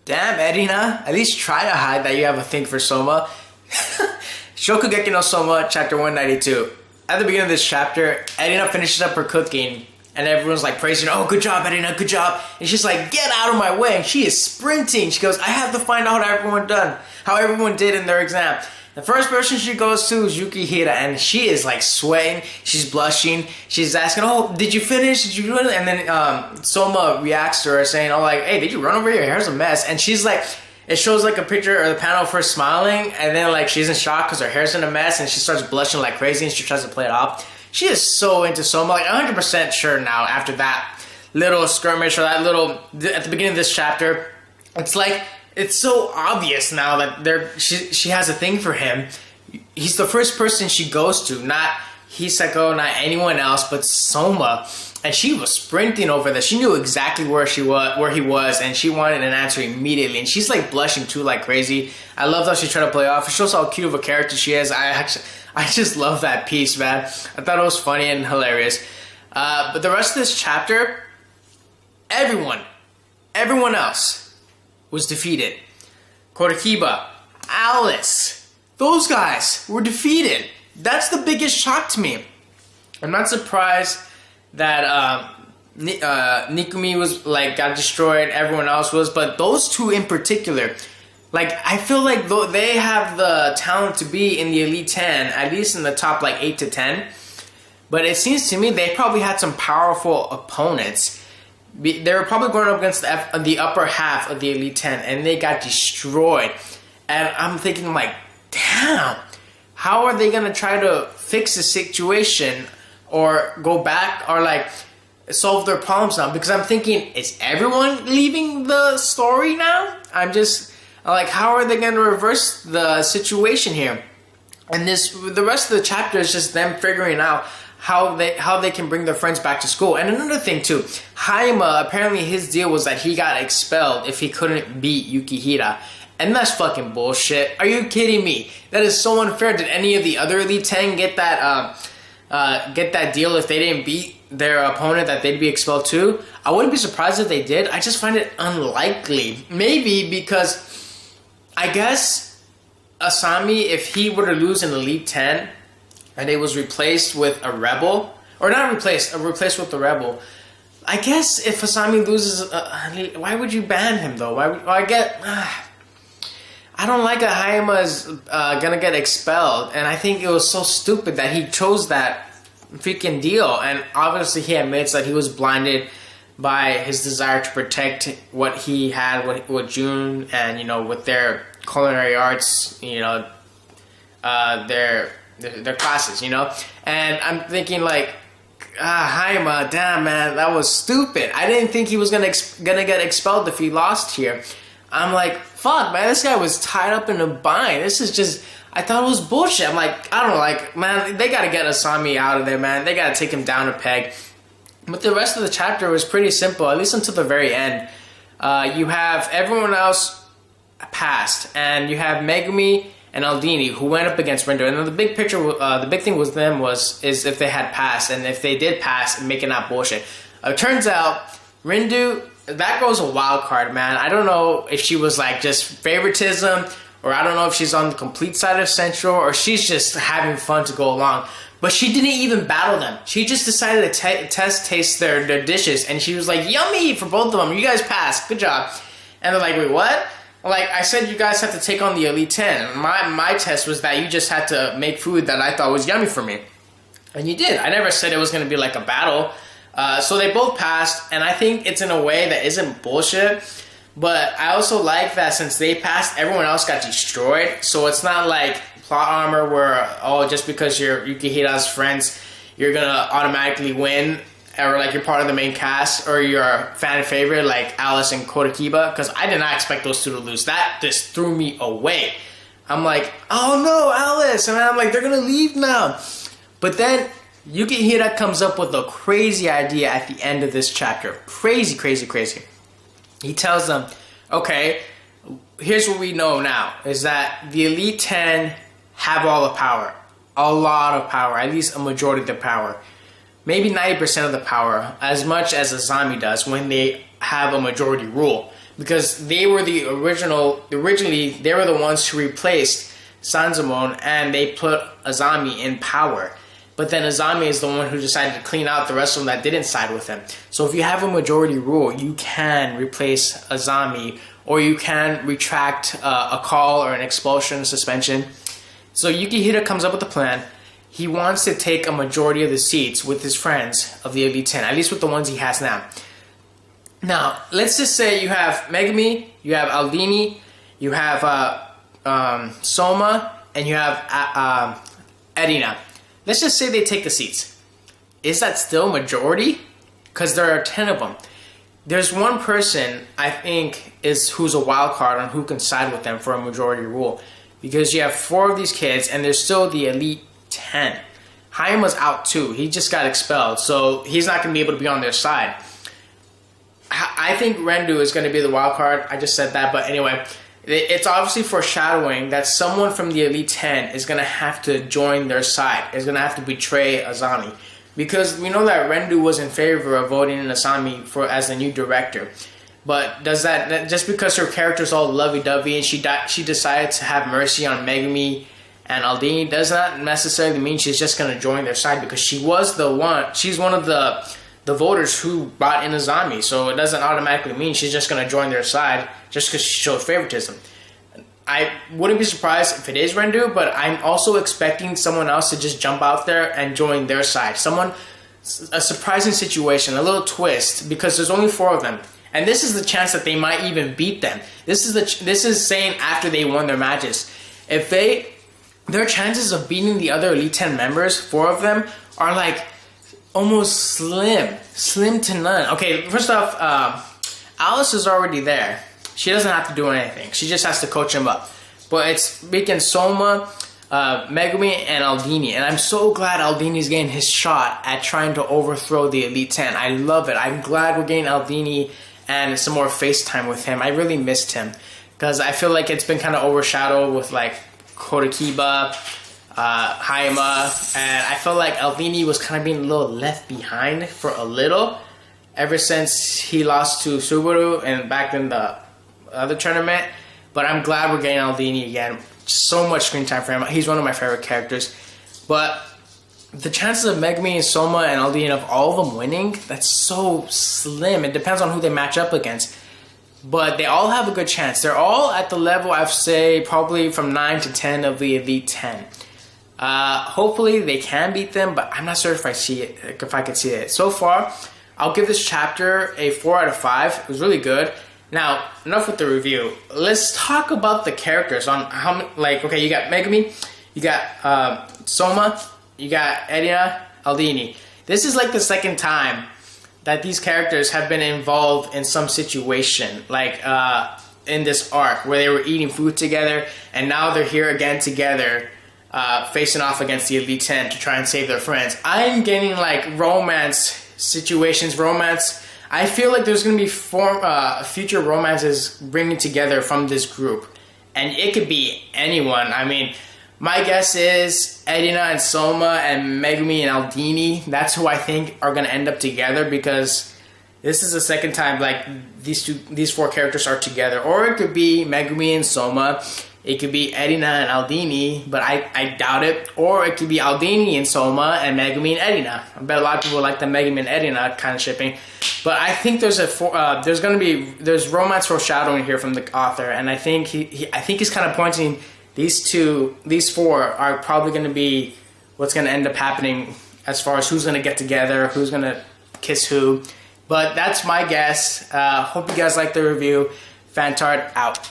Damn, Erina. At least try to hide that you have a thing for Soma. Shokugeki no Soma, chapter 192. At the beginning of this chapter, Erina finishes up her cooking, and everyone's like praising her. Oh, good job, Erina, good job. And she's like, get out of my way. And she is sprinting. She goes, I have to find out how everyone did in their exam. The first person she goes to is Yukihira, and she is like sweating. She's blushing. She's asking, oh, did you finish? Did you do it? And then Soma reacts to her saying, oh, like, hey, did you run over here? Your hair's a mess. And she's like, it shows like a picture or the panel of her smiling, and then like she's in shock because her hair's in a mess, and she starts blushing like crazy, and she tries to play it off. She is so into Soma, like 100% sure now after that little skirmish or that little, at the beginning of this chapter, it's like, it's so obvious now that she has a thing for him. He's the first person she goes to, not Hisako, not anyone else, but Soma. And she was sprinting over this. She knew exactly where he was, and she wanted an answer immediately. And she's like blushing too, like crazy. I love how she tried to play off. It shows how cute of a character she is. I just love that piece, man. I thought it was funny and hilarious. But the rest of this chapter, everyone else was defeated. Kotokiba, Alice, those guys were defeated. That's the biggest shock to me. I'm not surprised that Nikumi was like got destroyed. Everyone else was, but those two in particular, like I feel like they have the talent to be in the Elite 10, at least in the top like 8 to 10. But it seems to me they probably had some powerful opponents. They were probably going up against the upper half of the Elite 10, and they got destroyed. And I'm thinking like, damn, how are they gonna try to fix the situation or go back or like solve their problems now? Because I'm thinking, is everyone leaving the story now? I'm just like, how are they gonna reverse the situation here? And the rest of the chapter is just them figuring out how they can bring their friends back to school. And another thing too, Hayama, apparently his deal was that he got expelled if he couldn't beat Yukihira. And that's fucking bullshit. Are you kidding me? That is so unfair. Did any of the other Elite 10 get that deal if they didn't beat their opponent, that they'd be expelled too? I wouldn't be surprised if they did. I just find it unlikely. Maybe because I guess Asami, if he were to lose in Elite 10 and it was replaced with a rebel, or not replaced with the rebel, I guess if Asami loses, why would you ban him though? I don't like that Hayama is gonna get expelled, and I think it was so stupid that he chose that freaking deal. And obviously he admits that he was blinded by his desire to protect what he had with June, and you know, with their culinary arts, you know, their classes, you know. And I'm thinking like, Hayama, damn man, that was stupid. I didn't think he was gonna get expelled if he lost here. I'm like, fuck, man, this guy was tied up in a bind. This is just, I thought it was bullshit. I'm like, I don't know, like, man, they gotta get Asami out of there, man. They gotta take him down a peg. But the rest of the chapter was pretty simple, at least until the very end. You have everyone else passed, and you have Megumi and Aldini who went up against Rindo. And then the big picture, the big thing with them is if they had passed, and if they did pass, making out bullshit. It turns out Rindu, that goes a wild card, man. I don't know if she was like just favoritism, or I don't know if she's on the complete side of Central, or she's just having fun to go along. But she didn't even battle them. She just decided to taste their dishes, and she was like, yummy for both of them. You guys passed. Good job. And they're like, wait, what? Like, I said you guys have to take on the Elite 10. My test was that you just had to make food that I thought was yummy for me. And you did. I never said it was going to be like a battle. So they both passed, and I think it's in a way that isn't bullshit. But I also like that since they passed, everyone else got destroyed. So it's not like plot armor where, oh, just because you're Yukihira's friends, you're going to automatically win. Or like you're part of the main cast, or you're a fan favorite like Alice and Kotokiba. Because I did not expect those two to lose. That just threw me away. I'm like, oh no, Alice. And I'm like, they're going to leave now. But then Yukihira comes up with a crazy idea at the end of this chapter. Crazy, crazy, crazy. He tells them, okay, here's what we know now, is that the Elite 10 have all the power. A lot of power, at least a majority of the power. Maybe 90% of the power, as much as Asami does when they have a majority rule. because they were originally they were the ones who replaced Sanzamon, and they put Azami in power. But then Azami is the one who decided to clean out the rest of them that didn't side with him. So if you have a majority rule, you can replace Azami, or you can retract a call or an expulsion, suspension. So Yukihira comes up with a plan. He wants to take a majority of the seats with his friends of the Elite 10, at least with the ones he has now. Now, let's just say you have Megumi, you have Aldini, you have Soma, and you have Erina. Let's just say they take the seats. Is that still majority? Because there are 10 of them. There's one person, I think, who's a wild card on who can side with them for a majority rule. Because you have 4 of these kids, and there's still the Elite 10. Hayama's out too. He just got expelled, so he's not going to be able to be on their side. I think Rendu is going to be the wild card. I just said that, but anyway, it's obviously foreshadowing that someone from the Elite 10 is going to have to join their side, is going to have to betray Azami. Because we know that Rendu was in favor of voting in Asami as the new director. But does that just because her character's all lovey-dovey and she decided to have mercy on Megumi and Aldini, does not necessarily mean she's just going to join their side, because she's one of the voters who brought in Azami, so it doesn't automatically mean she's just going to join their side just because she showed favoritism. I wouldn't be surprised if it is Rendu, but I'm also expecting someone else to just jump out there and join their side. A surprising situation, a little twist, because there's only 4 of them. And this is the chance that they might even beat them. This is saying after they won their matches. Their chances of beating the other Elite 10 members, 4 of them, are like almost slim to none. Okay, first off, Alice is already there. She doesn't have to do anything. She just has to coach him up. But it's making Soma, Megumi, and Aldini. And I'm so glad Aldini's getting his shot at trying to overthrow the Elite 10. I love it. I'm glad we're getting Aldini and some more FaceTime with him. I really missed him, because I feel like it's been kind of overshadowed with like Kotokiba, Hayama, and I felt like Aldini was kind of being a little left behind for a little ever since he lost to Subaru and back in the other tournament. But I'm glad we're getting Aldini again. So much screen time for him. He's one of my favorite characters. But the chances of Megumi and Soma and Aldini of all of them winning, that's so slim. It depends on who they match up against. But they all have a good chance. They're all at the level, I'd say, probably from 9 to 10 of the Elite 10. Hopefully they can beat them, but I'm not sure if I could see it. So far, I'll give this chapter a 4 out of 5. It was really good. Now, enough with the review. Let's talk about the characters on how, like, okay, you got Megumi, you got Soma, you got Erina, Aldini. This is like the second time that these characters have been involved in some situation, like in this arc where they were eating food together, and now they're here again together, facing off against the Elite 10 to try and save their friends. I'm getting like romance situations, I feel like there's going to be future romances bringing together from this group. And it could be anyone. I mean, my guess is Erina and Soma and Megumi and Aldini. That's who I think are going to end up together, because this is the second time like these 4 characters are together. Or it could be Megumi and Soma. It could be Erina and Aldini, but I doubt it. Or it could be Aldini and Soma and Megumi and Erina. I bet a lot of people like the Megumi and Erina kind of shipping. But I think there's romance foreshadowing here from the author, and I think he's kind of pointing these 4 are probably going to be what's going to end up happening as far as who's going to get together, who's going to kiss who. But that's my guess. Hope you guys like the review. Fantart out.